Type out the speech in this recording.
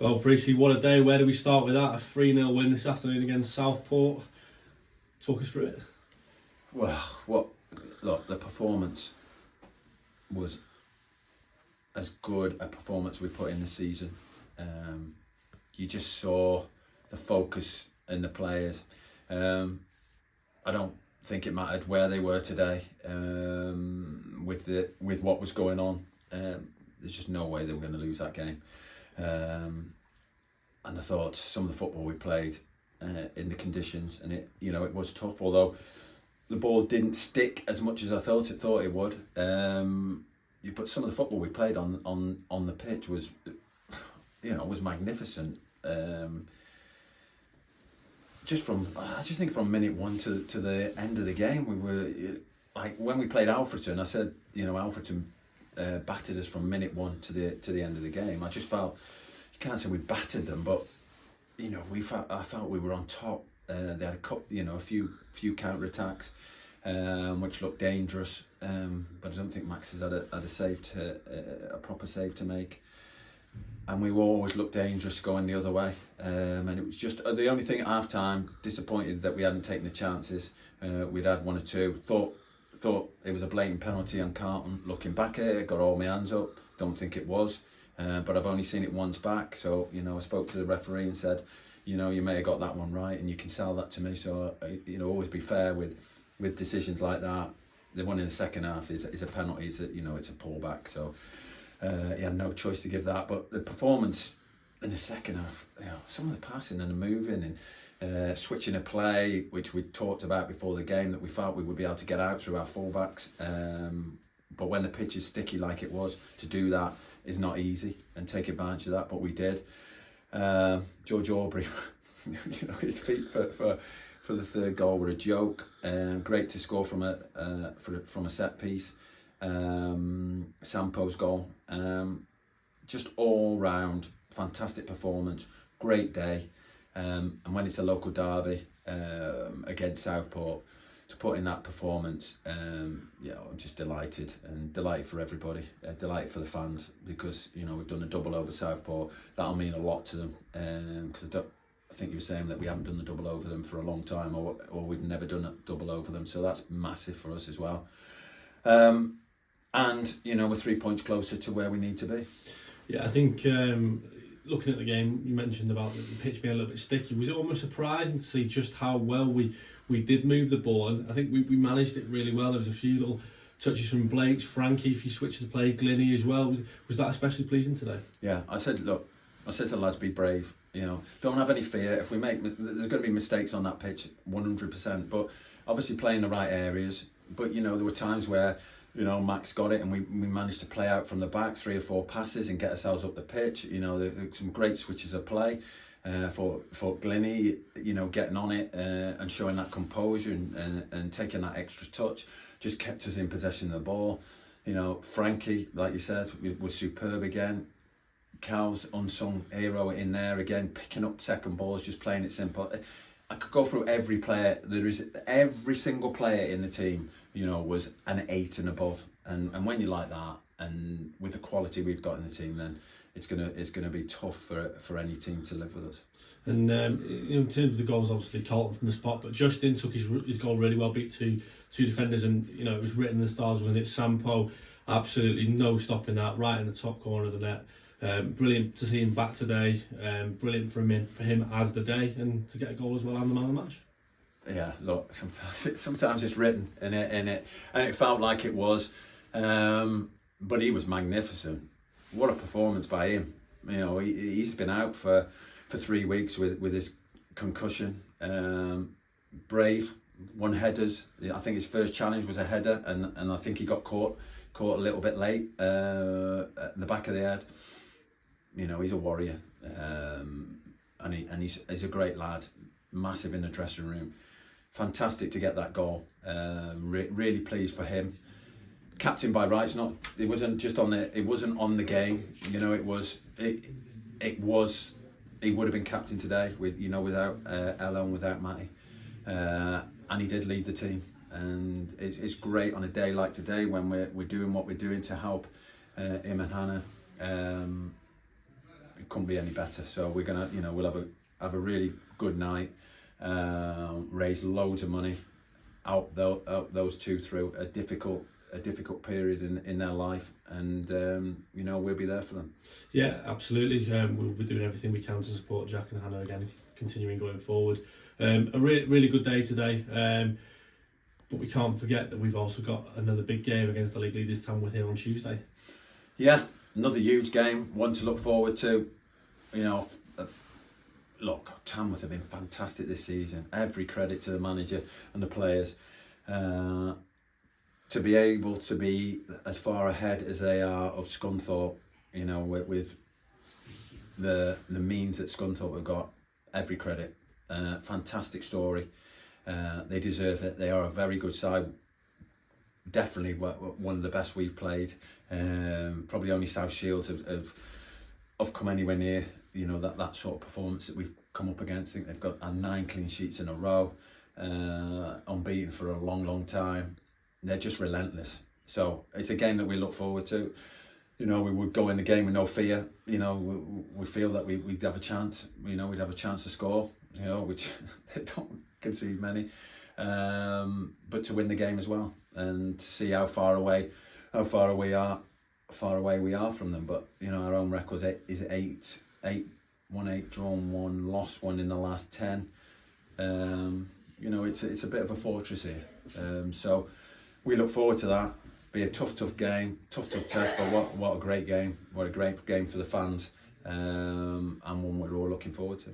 Well, Preecy, what a day. Where do we start with that? A 3-0 win this afternoon against Southport. Talk us through it. Well, look, the performance was as good a performance we put in the season. You just saw the focus in the players. I don't think it mattered where they were today with what was going on. There's just no way they were going to lose that game. And I thought some of the football we played in the conditions, and it was tough. Although the ball didn't stick as much as I thought it would. But some of the football we played on the pitch was magnificent. I just think from minute one to the end of the game, we were like, when we played Alfreton, I said, Alfreton battered us from minute one to the end of the game. I just felt, you can't say we battered them, but I felt we were on top. They had a few counter attacks, which looked dangerous. But I don't think Max has had a proper save to make. And we always looked dangerous going the other way. And it was just the only thing at half time, disappointed that we hadn't taken the chances. We'd had one or two. Thought it was a blatant penalty on Carlton. Looking back at it, got all my hands up. Don't think it was. But I've only seen it once back. So, I spoke to the referee and said, you may have got that one right, and you can sell that to me. So, always be fair with decisions like that. The one in the second half is a penalty. It's a pullback. So he had no choice to give that. But the performance in the second half, some of the passing and the moving and switching a play, which we talked about before the game, that we felt we would be able to get out through our fullbacks. But when the pitch is sticky like it was, to do that is not easy, and take advantage of that. But we did. George Aubrey, his feet for the third goal were a joke. Great to score from a set piece. Sampo's goal. Just all round fantastic performance. Great day. And when it's a local derby against Southport, to put in that performance, I'm just delighted, and delighted for everybody, delighted for the fans, because we've done a double over Southport. That'll mean a lot to them, because I think you were saying that we haven't done the double over them for a long time, or we've never done a double over them, so that's massive for us as well. And we're 3 points closer to where we need to be. Yeah, I think looking at the game, you mentioned about the pitch being a little bit sticky. Was it almost surprising to see just how well we did move the ball? And I think we managed it really well. There was a few little touches from Blake's, Frankie, if you switch to play, Glinny as well. Was that especially pleasing today? Yeah, I said to the lads, be brave. Don't have any fear. If we there's going to be mistakes on that pitch, 100%. But obviously playing the right areas. But there were times where Max got it, and we managed to play out from the back 3 or 4 passes and get ourselves up the pitch. Some great switches of play for Glinny, getting on it and showing that composure and taking that extra touch, just kept us in possession of the ball. Frankie, like you said, was superb again. Cal's unsung hero in there again, picking up second balls, just playing it simple. I could go through every player. Every single player in the team, was an 8 and above. And when you're like that, and with the quality we've got in the team, then it's gonna be tough for any team to live with us. And in terms of the goals, obviously Carlton from the spot, but Justin took his goal really well, beat two defenders, and it was written in the stars, wasn't it? Sampo, absolutely no stopping that, right in the top corner of the net. Brilliant to see him back today. Brilliant for him as the day, and to get a goal as well and the man of the match. Yeah, look, sometimes it's written in it, and it felt like it was, but he was magnificent. What a performance by him. He's been out for 3 weeks with his concussion. Brave, won headers. I think his first challenge was a header, and I think he got caught a little bit late at the back of the head. He's a warrior, and he's a great lad, massive in the dressing room. Fantastic to get that goal. Really pleased for him. Captain by rights, it wasn't just on the game. It was. He would have been captain today without Ella and without Matty, and he did lead the team. And it's great on a day like today when we're doing what we're doing to help him and Hannah. couldn't be any better. So we're gonna, you know, we'll have a really good night, raise loads of money, out those two through a difficult period in their life, and you know, we'll be there for them. Yeah, absolutely. We'll be doing everything we can to support Jack and Hannah again, continuing going forward. A really good day today, but we can't forget that we've also got another big game against the league leaders, Tamworth here on Tuesday. Yeah, another huge game, one to look forward to. You know, look, Tamworth have been fantastic this season. Every credit to the manager and the players. To be able to be as far ahead as they are of Scunthorpe, you know, with the means that Scunthorpe have got, every credit. Fantastic story. They deserve it. They are a very good side. Definitely one of the best we've played. Probably only South Shields have come anywhere near, you know, that sort of performance that we've come up against. I think they've got 9 clean sheets in a row, unbeaten for a long time. They're just relentless. So it's a game that we look forward to. You know, we would go in the game with no fear. You know, we feel that we'd have a chance. You know, we'd have a chance to score. You know, which they don't concede many. But to win the game as well, and to see how far away we are from them. But you know, our own record is 8 won 8, drawn 1, lost 1 in the last 10. You know, it's a bit of a fortress here. So we look forward to that. Be a tough game, tough test. But what a great game! What a great game for the fans, and one we're all looking forward to.